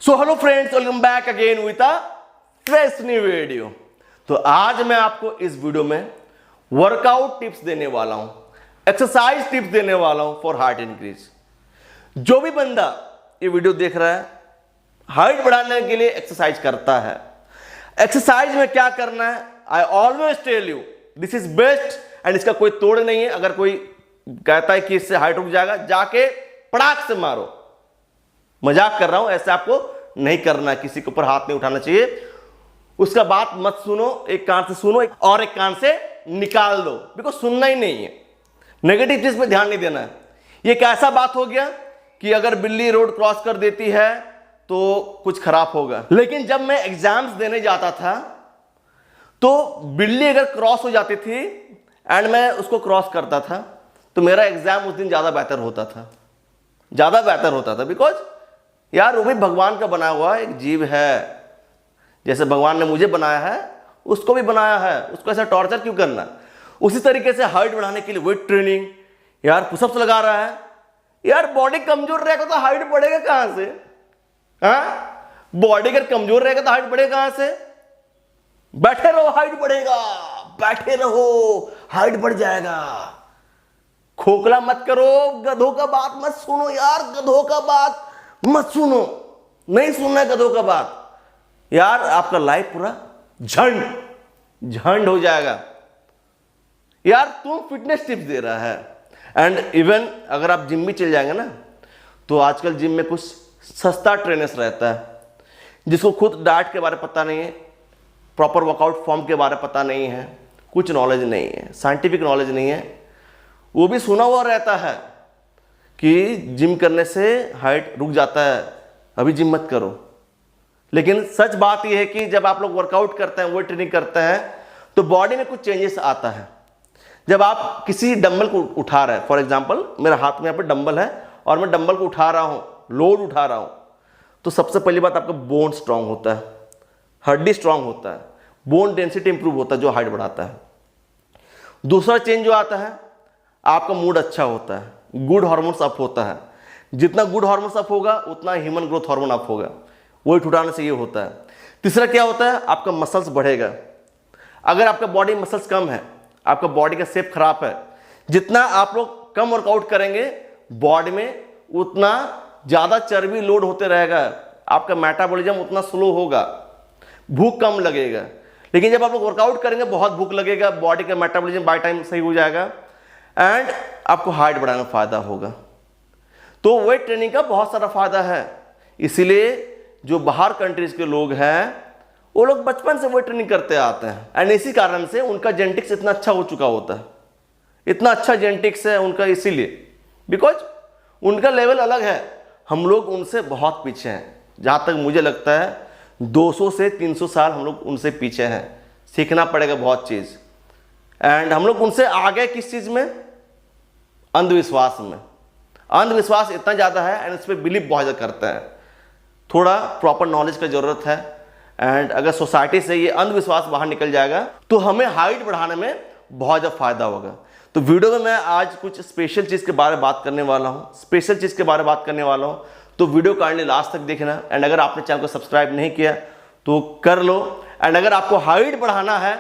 So hello friends, welcome back again with a fresh new video. तो आज मैं आपको इस वीडियो में वर्कआउट टिप्स देने वाला हूं, एक्सरसाइज टिप्स देने वाला हूं फॉर हार्ट इंक्रीज। जो भी बंदा ये वीडियो देख रहा है, हाइट बढ़ाने के लिए एक्सरसाइज करता है, एक्सरसाइज में क्या करना है, I always tell you this is best and इसका कोई तोड़ नहीं है। अगर कोई कहता है कि इससे हाइट रुक जाएगा, जाके पड़ाक से मारो। मजाक कर रहा हूं, ऐसे आपको नहीं करना, किसी के ऊपर हाथ नहीं उठाना चाहिए। उसका बात मत सुनो, एक कान से सुनो और एक कान से निकाल दो, बिकॉज सुनना ही नहीं है, नेगेटिव चीज पे ध्यान नहीं देना है। ये एक ऐसा बात हो गया कि अगर बिल्ली रोड क्रॉस कर देती है तो कुछ खराब होगा, लेकिन जब मैं एग्जाम्स देने जाता था तो बिल्ली अगर क्रॉस हो जाती थी एंड मैं उसको क्रॉस करता था तो मेरा एग्जाम उस दिन ज्यादा बेहतर होता था, बिकॉज यार वो भी भगवान का बना हुआ एक जीव है। जैसे भगवान ने मुझे बनाया है, उसको भी बनाया है, उसको ऐसा टॉर्चर क्यों करना। उसी तरीके से हाइट बढ़ाने के लिए वेट ट्रेनिंग, यार पुशअप्स लगा रहा है, यार बॉडी कमजोर रहेगा तो हाइट बढ़ेगा कहां से? हाँ, बॉडी अगर कमजोर रहेगा तो हाइट बढ़ेगा कहां से? बैठे रहो हाइट बढ़ेगा, बैठे रहो हाइट बढ़ जाएगा। खोखला मत करो, गधों का बात मत सुनो यार, गधों का बात मत सुनो, नहीं सुनना है गधों का बात। यार आपका लाइफ पूरा झंड हो जाएगा। यार तुम फिटनेस टिप्स दे रहा है एंड इवन अगर आप जिम भी चल जाएंगे ना, तो आजकल जिम में कुछ सस्ता ट्रेनर्स रहता है जिसको खुद डाइट के बारे में पता नहीं है, प्रॉपर वर्कआउट फॉर्म के बारे में पता नहीं है, कुछ नॉलेज नहीं है, साइंटिफिक नॉलेज नहीं है। वो भी सुना हुआ रहता है कि जिम करने से हाइट रुक जाता है, अभी जिम मत करो। लेकिन सच बात यह है कि जब आप लोग वर्कआउट करते हैं, वेट ट्रेनिंग करते हैं, तो बॉडी में कुछ चेंजेस आता है। जब आप किसी डंबल को उठा रहे हैं, फॉर एग्जांपल मेरे हाथ में यहाँ पर डंबल है और मैं डंबल को उठा रहा हूँ, लोड उठा रहा हूँ, तो सबसे पहली बात आपका बोन स्ट्रांग होता है, हड्डी स्ट्रांग होता है, बोन डेंसिटी इंप्रूव होता है जो हाइट बढ़ाता है। दूसरा चेंज जो आता है, आपका मूड अच्छा होता है, गुड हार्मोन्स अप होता है। जितना गुड हार्मोन्स अप होगा उतना ह्यूमन ग्रोथ हार्मोन अप होगा, वेट उठाने से ये होता है। तीसरा क्या होता है, आपका मसल्स बढ़ेगा। अगर आपका बॉडी मसल्स कम है, आपका बॉडी का शेप खराब है, जितना आप लोग कम वर्कआउट करेंगे बॉडी में उतना ज़्यादा चर्बी लोड होते रहेगा, आपका मेटाबॉलिज्म उतना स्लो होगा, भूख कम लगेगा। लेकिन जब आप लोग वर्कआउट करेंगे बहुत भूख लगेगा, बॉडी का मेटाबॉलिज्म बाय टाइम सही हो जाएगा एंड आपको हाइट बढ़ाने में फायदा होगा। तो वेट ट्रेनिंग का बहुत सारा फायदा है। इसीलिए जो बाहर कंट्रीज के लोग हैं वो लोग बचपन से वेट ट्रेनिंग करते आते हैं एंड इसी कारण से उनका जेनेटिक्स इतना अच्छा हो चुका होता है, इतना अच्छा जेनेटिक्स है उनका, इसीलिए बिकॉज उनका लेवल अलग है। हम लोग उनसे बहुत पीछे हैं। जहाँ तक मुझे लगता है 200 से 300 साल हम लोग उनसे पीछे हैं। सीखना पड़ेगा बहुत चीज़ एंड हम लोग उनसे आगे किस चीज़ में? अंधविश्वास में। अंधविश्वास इतना ज़्यादा है एंड इस पर बिलीव बहुत ज़्यादा करते हैं। थोड़ा प्रॉपर नॉलेज का ज़रूरत है एंड अगर सोसाइटी से ये अंधविश्वास बाहर निकल जाएगा तो हमें हाइट बढ़ाने में बहुत ज़्यादा फायदा होगा। तो वीडियो में मैं आज कुछ स्पेशल चीज़ के बारे में बात करने वाला हूँ, तो वीडियो काइंडली लास्ट तक देखना एंड अगर आपने चैनल को सब्सक्राइब नहीं किया तो कर लो। एंड अगर आपको हाइट बढ़ाना है,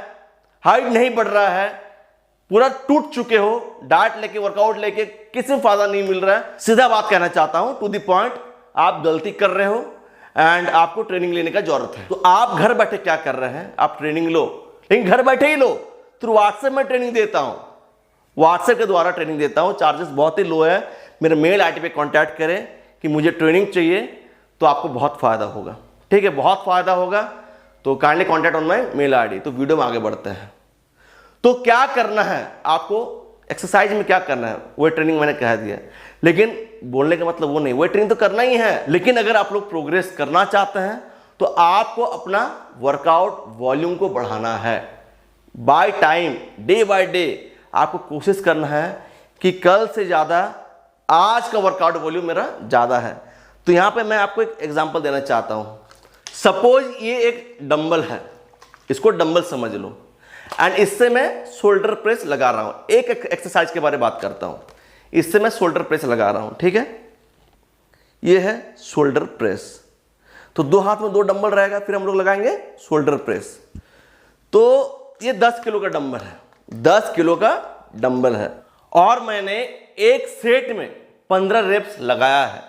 हाइट नहीं बढ़ रहा है, पूरा टूट चुके हो, डाइट लेके वर्कआउट लेके किसी में फायदा नहीं मिल रहा है, सीधा बात कहना चाहता हूं, टू द पॉइंट, आप गलती कर रहे हो एंड आपको ट्रेनिंग लेने का जरूरत है। तो आप घर बैठे क्या कर रहे हैं, आप ट्रेनिंग लो, लेकिन घर बैठे ही लो। थ्रू व्हाट्सएप में ट्रेनिंग देता हूं, व्हाट्सएप के द्वारा ट्रेनिंग देता हूं, चार्जेस बहुत ही लो है। मेरे मेल आईडी पे कांटेक्ट करें कि मुझे ट्रेनिंग चाहिए, तो आपको बहुत फायदा होगा। ठीक है, बहुत फायदा होगा। तो kindly contact on my mail ID. तो वीडियो में आगे बढ़ते हैं। तो क्या करना है आपको, एक्सरसाइज में क्या करना है? वेट ट्रेनिंग मैंने कह दिया, लेकिन बोलने का मतलब वो नहीं, वेट ट्रेनिंग तो करना ही है, लेकिन अगर आप लोग प्रोग्रेस करना चाहते हैं तो आपको अपना वर्कआउट वॉल्यूम को बढ़ाना है। By time, day by day आपको कोशिश करना है कि कल से ज़्यादा आज का वर्कआउट वॉल्यूम मेरा ज़्यादा है। तो यहाँ पे मैं आपको एक एग्जांपल देना चाहता हूँ। सपोज ये एक डंबल है, इसको डंबल समझ लो एंड इससे मैं शोल्डर प्रेस लगा रहा हूँ। एक एक्सरसाइज के बारे में बात करता हूँ, इससे मैं शोल्डर प्रेस लगा रहा हूँ। ठीक है, ये है शोल्डर प्रेस। तो 2 हाथ में 2 डंबल रहेगा, फिर हम लोग लगाएंगे शोल्डर प्रेस। तो ये 10 किलो का डंबल है, 10 किलो का डंबल है, और मैंने एक सेट में 15 रेप्स लगाया है।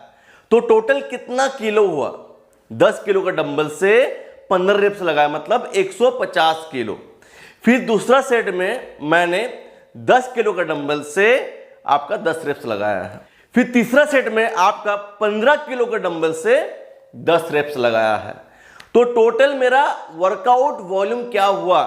तो टोटल कितना किलो हुआ? 10 किलो का डंबल से 15 रेप्स लगाया, मतलब 150 किलो। फिर दूसरा सेट में मैंने 10 किलो का डंबल से आपका 10 रेप्स लगाया है। फिर तीसरा सेट में आपका 15 किलो का डंबल से 10 रेप्स लगाया है। तो टोटल मेरा वर्कआउट वॉल्यूम क्या हुआ?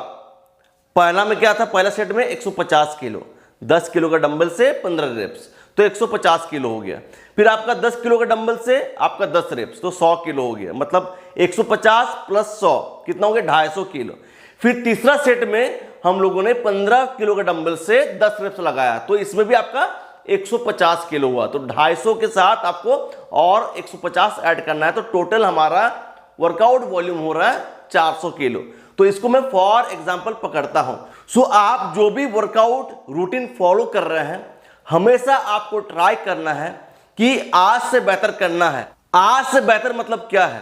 पहला में क्या था? पहला सेट में 150 किलो, 10 किलो का डंबल से 15 रेप्स, तो 150 किलो हो गया। फिर आपका 10 किलो का डंबल से आपका 10 रेप्स, तो 100 किलो हो गया। मतलब 150 प्लस 100 कितना हो गया? 250 किलो। फिर तीसरा सेट में हम लोगों ने 15 किलो का डंबल से 10 रेप्स लगाया, तो इसमें भी आपका 150 किलो हुआ। तो 250 के साथ आपको और 150 ऐड करना है, तो टोटल हमारा वर्कआउट वॉल्यूम हो रहा है 400 किलो। तो इसको मैं फॉर एग्जांपल पकड़ता हूं। सो आप जो भी वर्कआउट रूटीन फॉलो कर रहे हैं, हमेशा आपको ट्राई करना है कि आज से बेहतर करना है। आज से बेहतर मतलब क्या है?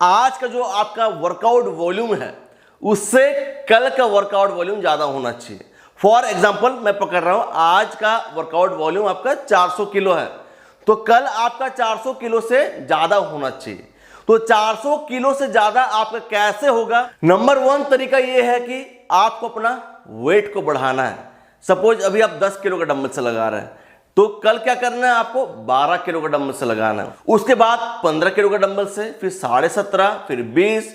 आज का जो आपका वर्कआउट वॉल्यूम है उससे कल का वर्कआउट वॉल्यूम ज्यादा होना चाहिए। फॉर एग्जांपल मैं पकड़ रहा हूं, आज का वर्कआउट वॉल्यूम आपका 400 किलो है, तो कल आपका 400 किलो से ज्यादा होना चाहिए। तो 400 किलो से ज्यादा आपका कैसे होगा? नंबर 1 तरीका यह है कि आपको अपना वेट को बढ़ाना है। सपोज अभी आप 10 किलो का डंबल से लगा रहे हैं, तो कल क्या करना है? आपको 12 किलो का डंबल से लगाना है। उसके बाद 15 किलो का डंबल से, फिर 17.5, फिर 20,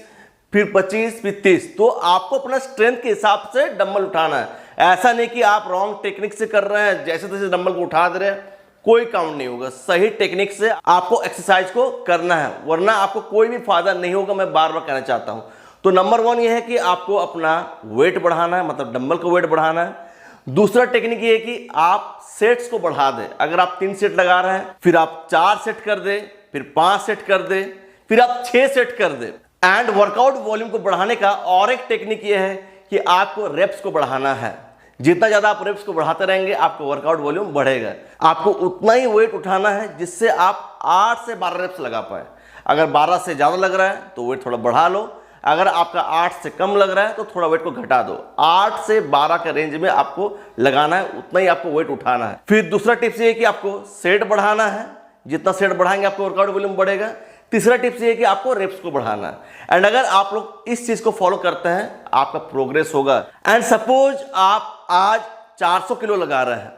फिर 25, फिर 30। तो आपको अपना स्ट्रेंथ के हिसाब से डंबल उठाना है। ऐसा नहीं कि आप रॉन्ग टेक्निक से कर रहे हैं, जैसे तैसे डंबल को उठा दे रहे हैं, कोई काउंट नहीं होगा। सही टेक्निक से आपको एक्सरसाइज को करना है, वरना आपको कोई भी फायदा नहीं होगा। मैं बार बार कहना चाहता हूं। तो नंबर 1 ये है कि आपको अपना वेट बढ़ाना है, मतलब डंबल का वेट बढ़ाना है। दूसरा टेक्निक ये है कि आप सेट्स को बढ़ा दें। अगर आप 3 सेट लगा रहे हैं, फिर आप 4 सेट कर दें, फिर 5 सेट कर दें, फिर आप 6 सेट कर दें। एंड वर्कआउट वॉल्यूम को बढ़ाने का और एक टेक्निक ये है कि आपको रेप्स को बढ़ाना है। जितना ज्यादा आप रेप्स को बढ़ाते रहेंगे, आपका वर्कआउट वॉल्यूम बढ़ेगा। आपको उतना ही वेट उठाना है जिससे आप 8 से 12 रेप्स लगा पाए। अगर 12 से ज्यादा लग रहा है तो वेट थोड़ा बढ़ा लो, अगर आपका 8 से कम लग रहा है तो थोड़ा वेट को घटा दो। 8 से 12 के रेंज में आपको लगाना है, उतना ही आपको वेट उठाना है। फिर दूसरा टिप्स ये है कि आपको सेट बढ़ाना है। जितना सेट बढ़ाएंगे आपको वर्कआउट वॉल्यूम बढ़ेगा। तीसरा टिप्स ये है कि आपको रेप्स को बढ़ाना है। एंड अगर आप लोग इस चीज को फॉलो करते हैं, आपका प्रोग्रेस होगा। एंड सपोज आप आज 400 किलो लगा रहे हैं,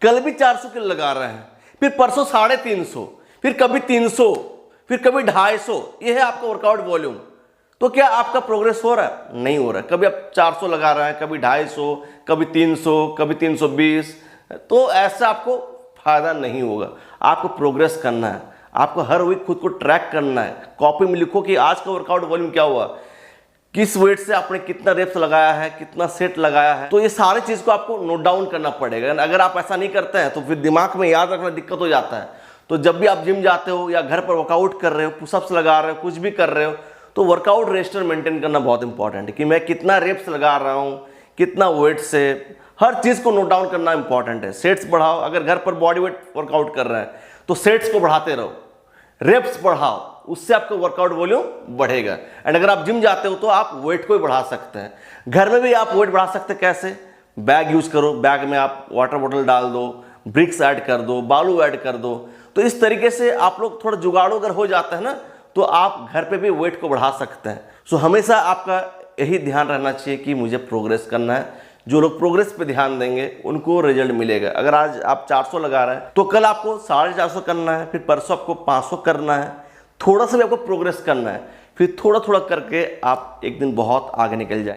कल भी 400 किलो लगा रहे हैं, फिर परसों 350, फिर कभी 300, फिर कभी 250, ये है आपका वर्कआउट वॉल्यूम। तो क्या आपका प्रोग्रेस हो रहा है? नहीं हो रहा है। कभी आप 400 लगा रहे हैं, कभी 250, कभी 300, कभी 320, तो ऐसा आपको फायदा नहीं होगा। आपको प्रोग्रेस करना है, आपको हर वीक खुद को ट्रैक करना है। कॉपी में लिखो कि आज का वर्कआउट वॉल्यूम क्या हुआ, किस वेट से आपने कितना रेप्स लगाया है, कितना सेट लगाया है। तो ये सारी चीज को आपको नोट डाउन करना पड़ेगा। अगर आप ऐसा नहीं करते हैं तो फिर दिमाग में याद रखना दिक्कत हो जाता है। तो जब भी आप जिम जाते हो या घर पर वर्कआउट कर रहे हो, पुशअप्स लगा रहे हो, कुछ भी कर रहे हो, तो वर्कआउट रजिस्टर मेंटेन करना बहुत इंपॉर्टेंट है कि मैं कितना रेप्स लगा रहा हूँ, कितना वेट से, हर चीज को नोट डाउन करना इंपॉर्टेंट है। सेट्स बढ़ाओ, अगर घर पर बॉडी वेट वर्कआउट कर रहे हैं तो सेट्स को बढ़ाते रहो, रेप्स बढ़ाओ, उससे आपका वर्कआउट वॉल्यूम बढ़ेगा। एंड अगर आप जिम जाते हो तो आप वेट को भी बढ़ा सकते हैं। घर में भी आप वेट बढ़ा सकते हैं। कैसे? बैग यूज करो, बैग में आप वाटर बोतल डाल दो, ब्रिक्स ऐड कर दो, बालू ऐड कर दो। तो इस तरीके से आप लोग थोड़ा जुगाड़ो अगर हो जाता है ना, तो आप घर पे भी वेट को बढ़ा सकते हैं। सो हमेशा आपका यही ध्यान रहना चाहिए कि मुझे प्रोग्रेस करना है। जो लोग प्रोग्रेस पे ध्यान देंगे उनको रिजल्ट मिलेगा। अगर आज आप 400 लगा रहे हैं तो कल आपको 450 करना है, फिर परसों आपको 500 करना है। थोड़ा सा भी आपको प्रोग्रेस करना है, फिर थोड़ा थोड़ा करके आप एक दिन बहुत आगे निकल जाए।